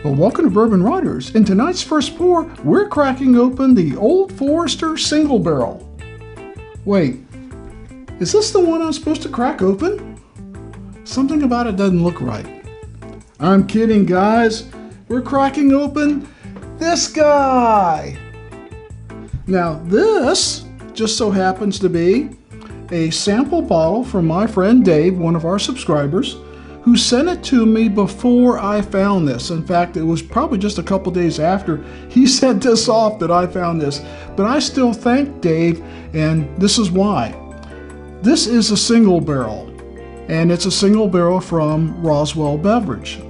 Well, welcome to Bourbon Riders. In tonight's first pour, we're cracking open the Old Forester Single Barrel. Wait, is this the one I'm supposed to crack open? Something about it doesn't look right. I'm kidding, guys. We're cracking open this guy. Now, this just so happens to be a sample bottle from my friend Dave, one of our subscribers, who sent it to me before I found this. In fact, it was probably just a couple days after he sent this off that I found this. But I still thank Dave, and this is why. This is a single barrel, and it's a single barrel from Roswell Beverage.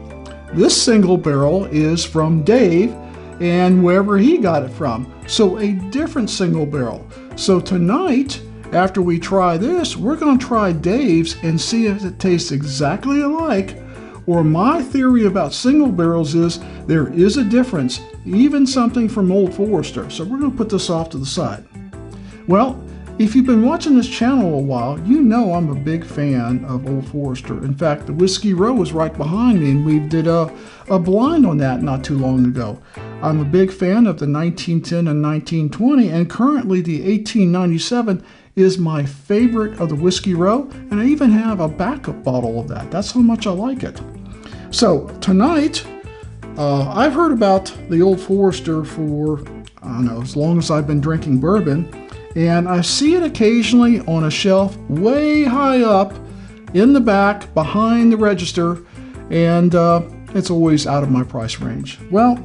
This single barrel is from Dave and wherever he got it from. So a different single barrel. So tonight, after we try this, we're going to try Dave's and see if it tastes exactly alike, or my theory about single barrels is there is a difference, even something from Old Forester. So we're going to put this off to the side. Well, if you've been watching this channel a while, you know I'm a big fan of Old Forester. In fact, the Whiskey Row is right behind me, and we did a blind on that not too long ago. I'm a big fan of the 1910 and 1920, and currently the 1897 is my favorite of the Whiskey Row, and I even have a backup bottle of that. That's how much I like it. So tonight, I've heard about the Old Forester for, I don't know, as long as I've been drinking bourbon, and I see it occasionally on a shelf way high up in the back behind the register, and it's always out of my price range. Well,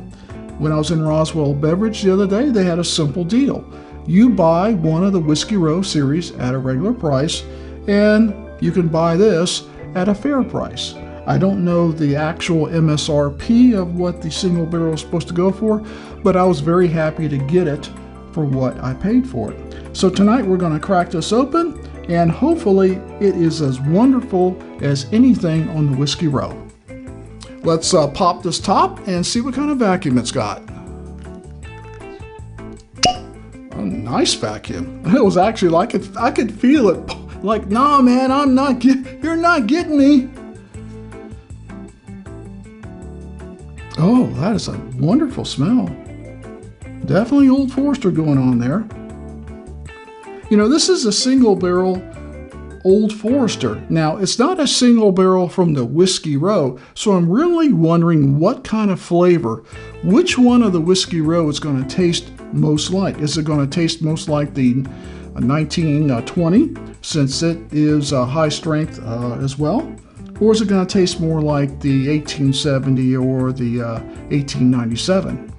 when I was in Roswell Beverage the other day, they had a simple deal. You buy one of the Whiskey Row series at a regular price, and you can buy this at a fair price. I don't know the actual MSRP of what the single barrel is supposed to go for, but I was very happy to get it for what I paid for it. So tonight we're going to crack this open, and hopefully it is as wonderful as anything on the Whiskey Row. Let's pop this top and see what kind of vacuum it's got. A nice vacuum. It was actually like I could feel it. Like, nah, man, you're not getting me. Oh, that is a wonderful smell. Definitely Old Forester going on there. You know, this is a single barrel Old Forester. Now, it's not a single barrel from the Whiskey Row, so I'm really wondering what kind of flavor, which one of the Whiskey Row is going to taste most like. Is it going to taste most like the 1920, since it is high strength as well? Or is it going to taste more like the 1870 or the 1897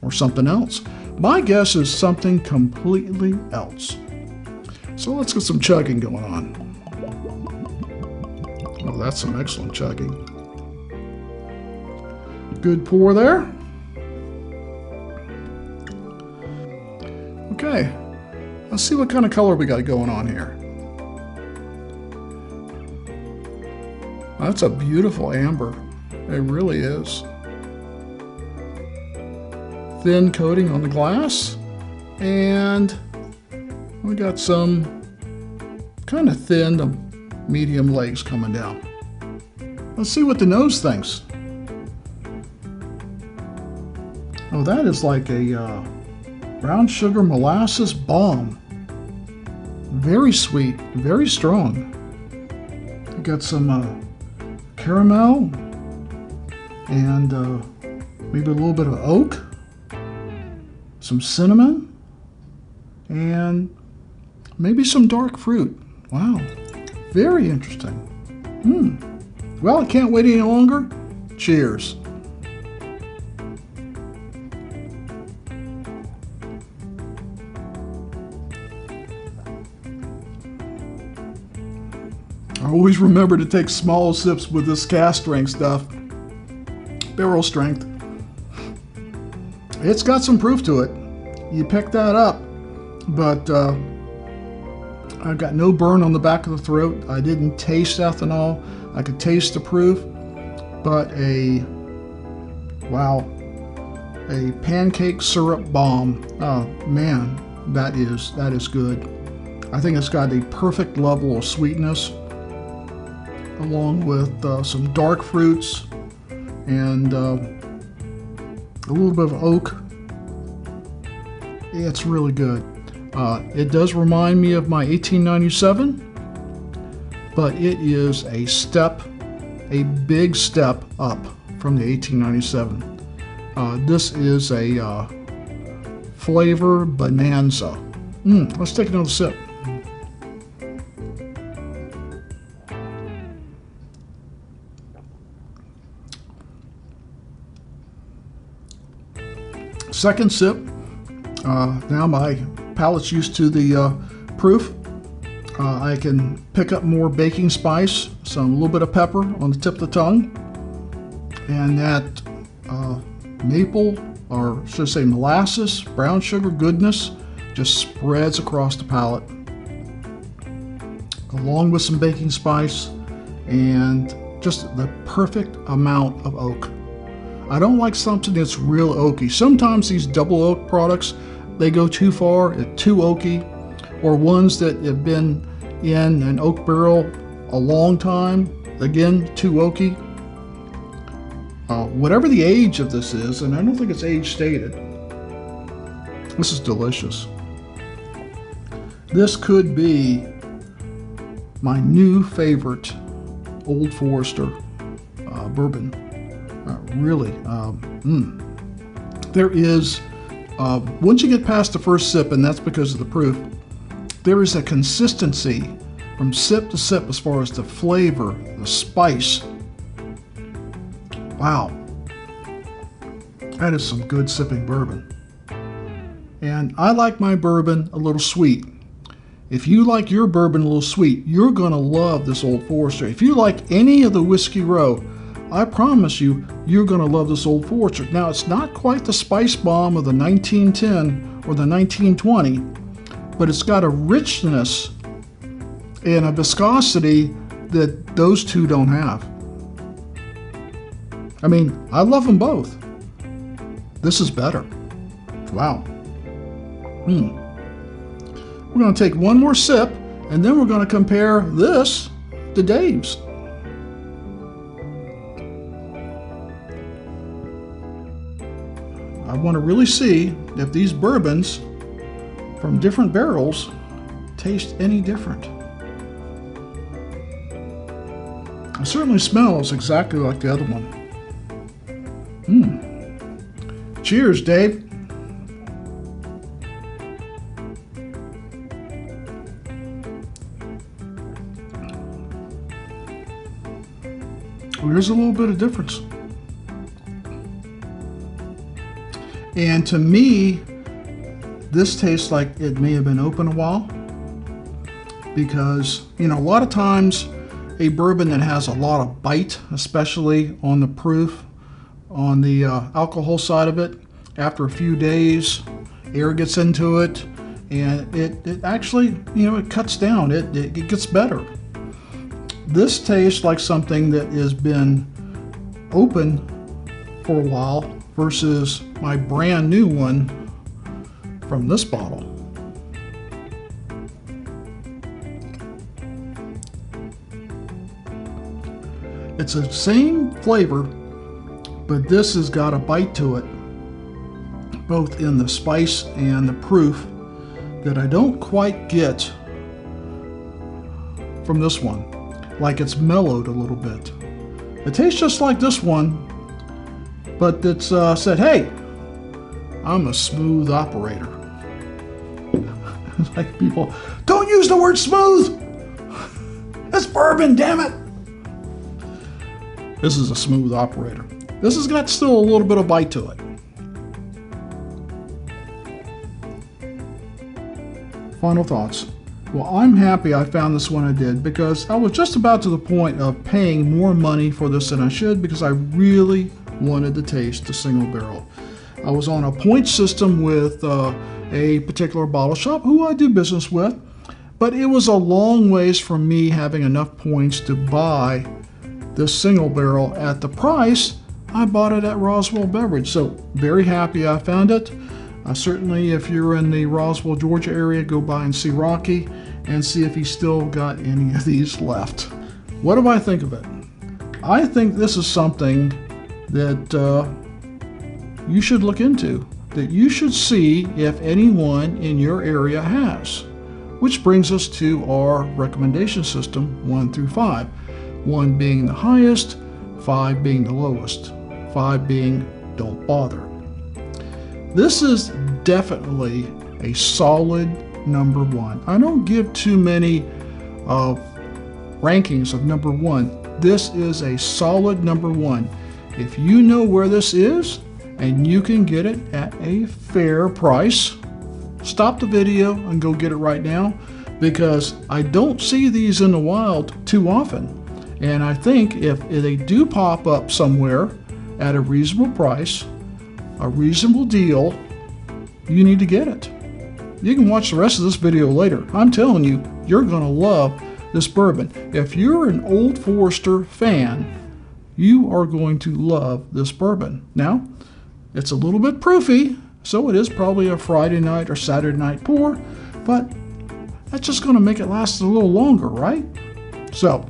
or something else? My guess is something completely else. So let's get some chugging going on. Oh, that's some excellent chugging. Good pour there. Okay, let's see what kind of color we got going on here. That's a beautiful amber. It really is. Thin coating on the glass, and we got some kind of thin to medium legs coming down. Let's see what the nose thinks. Oh, that is like a brown sugar molasses bomb. Very sweet, very strong. We got some caramel and maybe a little bit of oak, some cinnamon, and maybe some dark fruit. Wow, very interesting. Well, I can't wait any longer. Cheers. I always remember to take small sips with this cask strength stuff. Barrel strength. It's got some proof to it. You pick that up, but I've got no burn on the back of the throat. I didn't taste ethanol. I could taste the proof, but a pancake syrup bomb. Oh man, that is good. I think it's got a perfect level of sweetness, along with some dark fruits and a little bit of oak. It's really good. It does remind me of my 1897, but it is a big step up from the 1897. This is a flavor bonanza. Let's take another sip. Second sip. Now my palate's used to the proof. I can pick up more baking spice, a little bit of pepper on the tip of the tongue, and that maple, or should I say molasses, brown sugar goodness just spreads across the palate, along with some baking spice and just the perfect amount of oak. I don't like something that's real oaky. Sometimes these double oak products, they go too far, it's too oaky, or ones that have been in an oak barrel a long time, again, too oaky. Whatever the age of this is, and I don't think it's age stated, this is delicious. This could be my new favorite Old Forester bourbon. Really, there is, once you get past the first sip, and that's because of the proof, there is a consistency from sip to sip as far as the flavor, the spice. Wow, that is some good sipping bourbon. And I like my bourbon a little sweet. If you like your bourbon a little sweet, you're gonna love this Old Forester. If you like any of the Whiskey Row, I promise you, you're going to love this Old Forester. Now, it's not quite the spice bomb of the 1910 or the 1920, but it's got a richness and a viscosity that those two don't have. I mean, I love them both. This is better. Wow. We're going to take one more sip, and then we're going to compare this to Dave's. I want to really see if these bourbons from different barrels taste any different. It certainly smells exactly like the other one. Cheers, Dave. Well, there's a little bit of difference. And to me, this tastes like it may have been open a while, because, you know, a lot of times a bourbon that has a lot of bite, especially on the proof, on the alcohol side of it, after a few days, air gets into it, and it actually, you know, it cuts down, it gets better. This tastes like something that has been open for a while, versus my brand new one from this bottle. It's the same flavor, but this has got a bite to it, both in the spice and the proof, that I don't quite get from this one. Like it's mellowed a little bit. It tastes just like this one, but it's said, hey, I'm a smooth operator. Like people, don't use the word smooth. It's bourbon, damn it. This is a smooth operator. This has got still a little bit of bite to it. Final thoughts. Well, I'm happy I found this one I did, because I was just about to the point of paying more money for this than I should, because I really wanted to taste the single barrel. I was on a point system with a particular bottle shop who I do business with, but it was a long ways from me having enough points to buy this single barrel at the price I bought it at Roswell Beverage. So very happy I found it. Certainly, if you're in the Roswell, Georgia area, go by and see Rocky and see if he's still got any of these left. What do I think of it? I think this is something that you should look into, that you should see if anyone in your area has. Which brings us to our recommendation system, 1 through 5. 1 being the highest, 5 being the lowest, 5 being don't bother. This is definitely a solid number 1. I don't give too many rankings of number 1. This is a solid number 1. If you know where this is and you can get it at a fair price, stop the video and go get it right now, because I don't see these in the wild too often. And I think if they do pop up somewhere at a reasonable price, a reasonable deal, you need to get it. You can watch the rest of this video later. I'm telling you, you're going to love this bourbon. If you're an Old Forester fan, you are going to love this bourbon. Now, it's a little bit proofy, so it is probably a Friday night or Saturday night pour, but that's just going to make it last a little longer, right? So,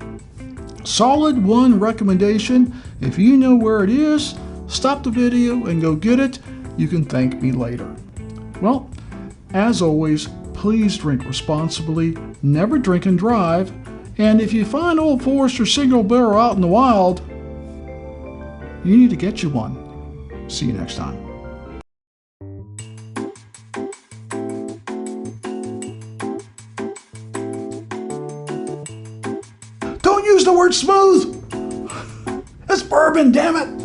solid 1 recommendation. If you know where it is, stop the video and go get it. You can thank me later. Well, as always, please drink responsibly, never drink and drive, and if you find Old Forester Single Barrel out in the wild, you need to get you one. See you next time. Don't use the word smooth! It's bourbon, damn it!